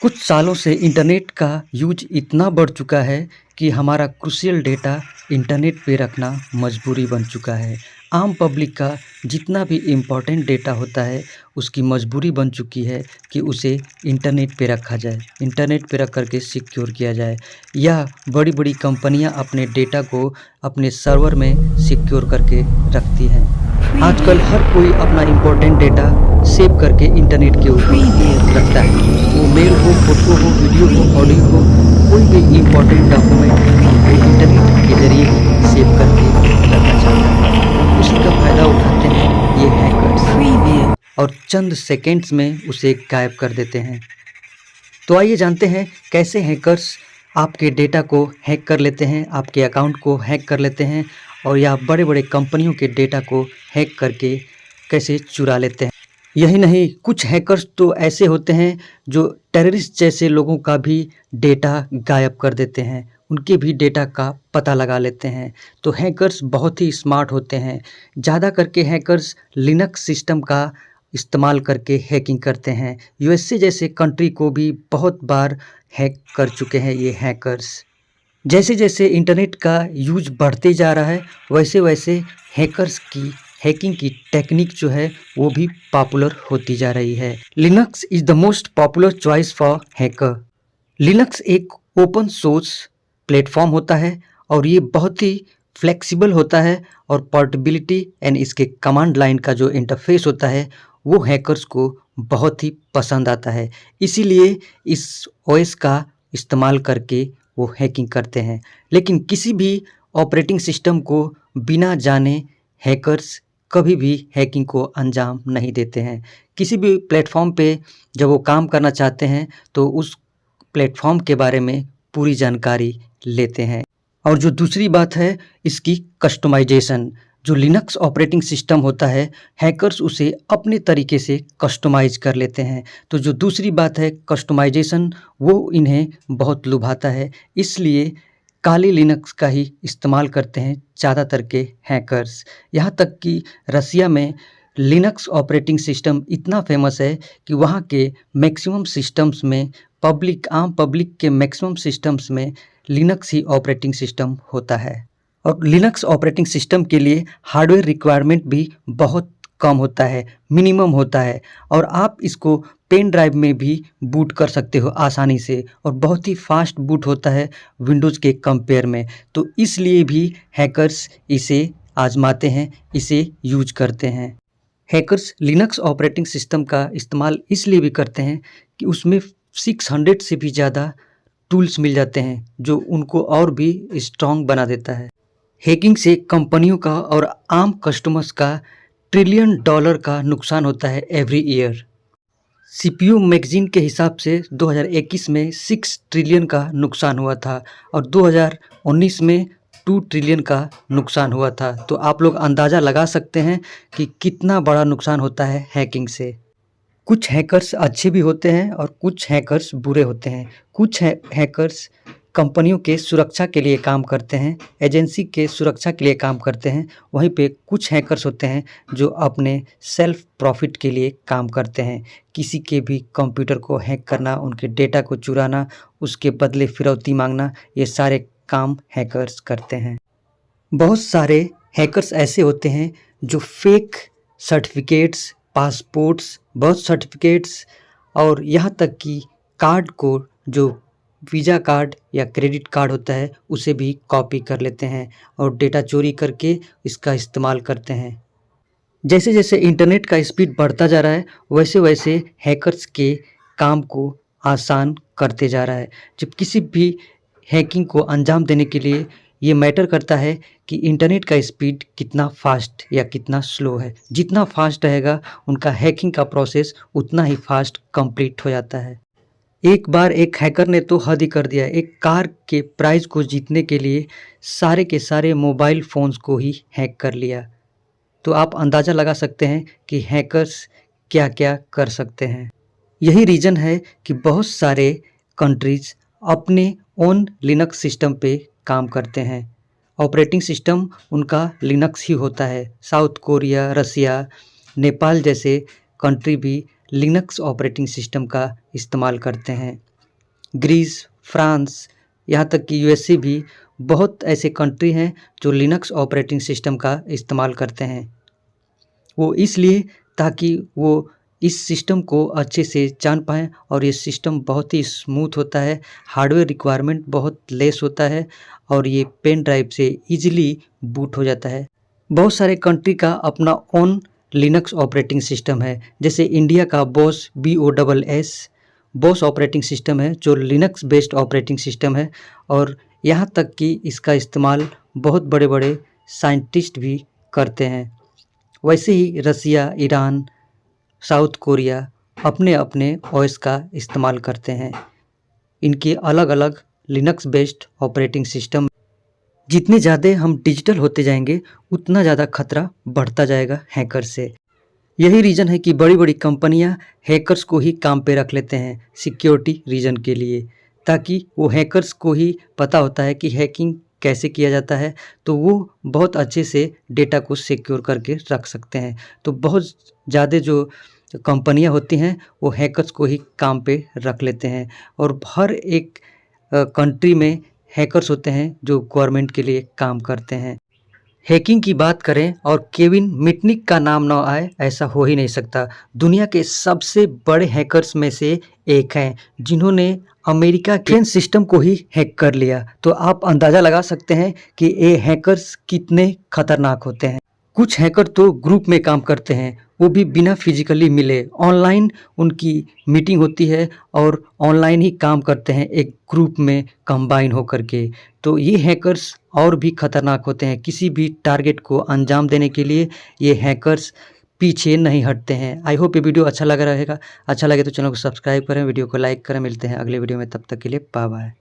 कुछ सालों से इंटरनेट का यूज इतना बढ़ चुका है कि हमारा क्रूशियल डेटा इंटरनेट पे रखना मजबूरी बन चुका है। आम पब्लिक का जितना भी इम्पोर्टेंट डेटा होता है, उसकी मजबूरी बन चुकी है कि उसे इंटरनेट पे रखा जाए, इंटरनेट पे रख कर के सिक्योर किया जाए। या बड़ी-बड़ी कंपनियां अपने डेटा को अपने सर्वर में सिक्योर करके रखती हैं। आजकल हर कोई अपना इम्पोर्टेंट डेटा सेव करके इंटरनेट के ऊपर रखता है। वो मेल हो, फोटो हो, वीडियो हो, ऑडियो हो, कोई भी इम्पोर्टेंट डॉक्यूमेंट वो इंटरनेट के ज़रिए ही सेव करके रखना चाहता है। उसी का फ़ायदा उठाते हैं ये हैकर्स और चंद सेकंड्स में उसे गायब कर देते हैं। तो आइए जानते हैं कैसे हैकर्स आपके डेटा को हैक कर लेते हैं, आपके अकाउंट को हैक कर लेते हैं और या बड़े-बड़े कंपनियों के डेटा को हैक करके कैसे चुरा लेते हैं। यही नहीं, कुछ हैकर्स तो ऐसे होते हैं जो टेररिस्ट जैसे लोगों का भी डेटा गायब कर देते हैं, उनके भी डेटा का पता लगा लेते हैं। तो हैकर्स बहुत ही स्मार्ट होते हैं। ज़्यादा करके हैकर्स लिनक्स सिस्टम का इस्तेमाल करके हैकिंग करते हैं। यूएसए जैसे कंट्री को भी बहुत बार हैक कर चुके हैं ये हैकर्स। जैसे-जैसे इंटरनेट का यूज़ बढ़ते जा रहा है, वैसे-वैसे हैकर्स की हैकिंग की टेक्निक जो है वो भी पॉपुलर होती जा रही है। Linux is the most popular choice for hacker. Linux एक ओपन सोर्स प्लेटफॉर्म होता है और ये बहुत ही फ्लेक्सिबल होता है और पोर्टेबिलिटी एंड इसके कमांड लाइन का जो इंटरफेस होता है वो हैकर्स को बहुत ही पसंद आता है। इसीलिए इस ओएस का इस्तेमाल करके वो हैकिंग करते हैं। लेकिन किसी भी ऑपरेटिंग सिस्टम को बिना जाने हैकर्स कभी भी हैकिंग को अंजाम नहीं देते हैं। किसी भी प्लेटफॉर्म पे जब वो काम करना चाहते हैं तो उस प्लेटफॉर्म के बारे में पूरी जानकारी लेते हैं। और जो दूसरी बात है इसकी कस्टमाइजेशन, जो लिनक्स ऑपरेटिंग सिस्टम होता है हैकर्स उसे अपने तरीके से कस्टमाइज कर लेते हैं। तो जो दूसरी बात है कस्टमाइजेशन, वो इन्हें बहुत लुभाता है, इसलिए काली लिनक्स का ही इस्तेमाल करते हैं ज़्यादातर के हैकर्स। यहाँ तक कि रसिया में लिनक्स ऑपरेटिंग सिस्टम इतना फेमस है कि वहाँ के मैक्सिमम सिस्टम्स में आम पब्लिक के मैक्सिमम सिस्टम्स में लिनक्स ही ऑपरेटिंग सिस्टम होता है। और लिनक्स ऑपरेटिंग सिस्टम के लिए हार्डवेयर रिक्वायरमेंट भी बहुत कम होता है, मिनिमम होता है और आप इसको पेन ड्राइव में भी बूट कर सकते हो आसानी से और बहुत ही फास्ट बूट होता है विंडोज़ के कंपेयर में। तो इसलिए भी हैकर्स इसे आजमाते हैं, इसे यूज करते हैं। हैकर्स लिनक्स ऑपरेटिंग सिस्टम का इस्तेमाल इसलिए भी करते हैं कि उसमें 600 से भी ज़्यादा टूल्स मिल जाते हैं जो उनको और भी स्ट्रॉन्ग बना देता है। हैकिंग से कंपनियों का और आम कस्टमर्स का $1 ट्रिलियन का नुकसान होता है एवरी ईयर। सीपीयू मैगजीन के हिसाब से 2021 में 6 ट्रिलियन का नुकसान हुआ था और 2019 में 2 ट्रिलियन का नुकसान हुआ था। तो आप लोग अंदाज़ा लगा सकते हैं कि कितना बड़ा नुकसान होता है हैकिंग से। कुछ हैकर्स अच्छे भी होते हैं और कुछ हैकर्स बुरे होते हैं। कुछ हैकर्स कंपनियों के सुरक्षा के लिए काम करते हैं, एजेंसी के सुरक्षा के लिए काम करते हैं। वहीं पे कुछ हैकर्स होते हैं जो अपने सेल्फ प्रॉफिट के लिए काम करते हैं। किसी के भी कंप्यूटर को हैक करना, उनके डेटा को चुराना, उसके बदले फिरौती मांगना, ये सारे काम हैकर्स करते हैं। बहुत सारे हैकर्स ऐसे होते हैं जो fake certificates, passports, birth certificates और यहाँ तक कि कार्ड को, जो वीज़ा कार्ड या क्रेडिट कार्ड होता है, उसे भी कॉपी कर लेते हैं और डेटा चोरी करके इसका इस्तेमाल करते हैं। जैसे-जैसे इंटरनेट का स्पीड बढ़ता जा रहा है वैसे-वैसे हैकर्स के काम को आसान करते जा रहा है। जब किसी भी हैकिंग को अंजाम देने के लिए ये मैटर करता है कि इंटरनेट का स्पीड कितना फास्ट या कितना स्लो है। जितना फास्ट रहेगा उनका हैकिंग का प्रोसेस उतना ही फास्ट कंप्लीट हो जाता है। एक बार एक हैकर ने तो हद ही कर दिया। एक कार के प्राइज़ को जीतने के लिए सारे के सारे मोबाइल फ़ोन्स को ही हैक कर लिया। तो आप अंदाज़ा लगा सकते हैं कि हैकर्स क्या-क्या कर सकते हैं। यही रीज़न है कि बहुत सारे कंट्रीज़ अपने ओन लिनक्स सिस्टम पे काम करते हैं। ऑपरेटिंग सिस्टम उनका लिनक्स ही होता है। साउथ कोरिया, रसिया, नेपाल जैसे कंट्री भी लिनक्स ऑपरेटिंग सिस्टम का इस्तेमाल करते हैं। ग्रीस, फ्रांस, यहाँ तक कि यूएसए भी बहुत ऐसे कंट्री हैं जो लिनक्स ऑपरेटिंग सिस्टम का इस्तेमाल करते हैं। वो इसलिए ताकि वो इस सिस्टम को अच्छे से जान पाएँ और ये सिस्टम बहुत ही स्मूथ होता है, हार्डवेयर रिक्वायरमेंट बहुत लेस होता है और ये पेन ड्राइव से ईज़िली बूट हो जाता है। बहुत सारे कंट्री का अपना ओन लिनक्स ऑपरेटिंग सिस्टम है, जैसे इंडिया का boss BOSS boss operating system है जो लिनक्स बेस्ड ऑपरेटिंग सिस्टम है और यहाँ तक कि इसका इस्तेमाल बहुत बड़े-बड़े साइंटिस्ट भी करते हैं। वैसे ही रसिया, ईरान, साउथ कोरिया अपने-अपने ओएस का इस्तेमाल करते हैं। इनके अलग-अलग लिनक्स बेस्ड ऑपरेटिंग सिस्टम। जितने ज़्यादा हम डिजिटल होते जाएंगे उतना ज़्यादा खतरा बढ़ता जाएगा हैकर से। यही रीज़न है कि बड़ी-बड़ी कंपनियां हैकर्स को ही काम पे रख लेते हैं सिक्योरिटी रीज़न के लिए, ताकि वो हैकर्स को ही पता होता है कि हैकिंग कैसे किया जाता है, तो वो बहुत अच्छे से डेटा को सिक्योर करके रख सकते हैं। तो बहुत ज़्यादा जो कंपनियां होती हैं वो हैकर्स को ही काम पे रख लेते हैं और हर एक कंट्री में हैकर्स होते हैं जो गवर्नमेंट के लिए काम करते हैं। हैकिंग की बात करें और केविन मिटनिक का नाम ना आए ऐसा हो ही नहीं सकता। दुनिया के सबसे बड़े हैकर्स में से एक हैं जिन्होंने अमेरिका के डिफेंस सिस्टम को ही हैक कर लिया। तो आप अंदाज़ा लगा सकते हैं कि ये हैकर्स कितने खतरनाक होते हैं। कुछ हैकर तो ग्रुप में काम करते हैं, वो भी बिना फिजिकली मिले। ऑनलाइन उनकी मीटिंग होती है और ऑनलाइन ही काम करते हैं एक ग्रुप में कंबाइन होकर के। तो ये हैकर्स और भी खतरनाक होते हैं। किसी भी टारगेट को अंजाम देने के लिए ये हैकर्स पीछे नहीं हटते हैं। आई होप ये वीडियो अच्छा लगा रहेगा। अच्छा लगे तो चैनल को सब्सक्राइब करें, वीडियो को लाइक करें। मिलते हैं अगले वीडियो में, तब तक के लिए बाय बाय।